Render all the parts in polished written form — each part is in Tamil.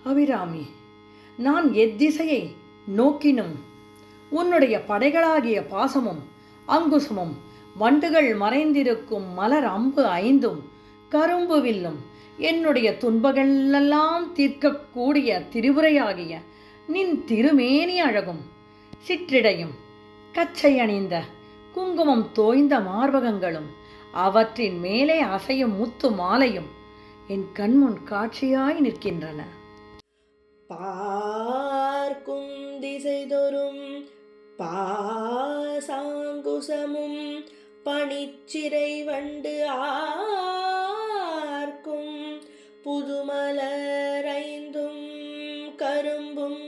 அபிராமி, நான் எத்திசையை நோக்கினும் உன்னுடைய படைகளாகிய பாசமும் அங்குசமும் வண்டுகள் மறைந்திருக்கும் மலர் அம்பு ஐந்தும் கரும்பு வில்லும் என்னுடைய துன்பங்களெல்லாம் தீர்க்கக்கூடிய திரிபுரையாகிய நின் திருமேனி அழகும் சிற்றிடையும் கச்சை அணிந்த குங்குமம் தோய்ந்த மார்பகங்களும் அவற்றின் மேலே அசையும் முத்து மாலையும் என் கண்முன் காட்சியாய் நிற்கின்றன. பார்க்கும் திசைதொறும் பாசாங்குசமும் பனிச்சிறை வண்டு ஆர்க்கும் புதுமலரைந்தும் கரும்பும்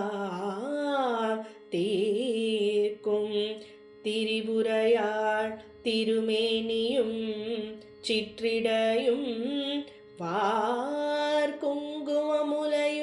என்னலெல்லாம் தீர்க்கும் திரிபுரையாள் திருமேனியும் சிற்றிடையும் வார் குங்குமமுலையும்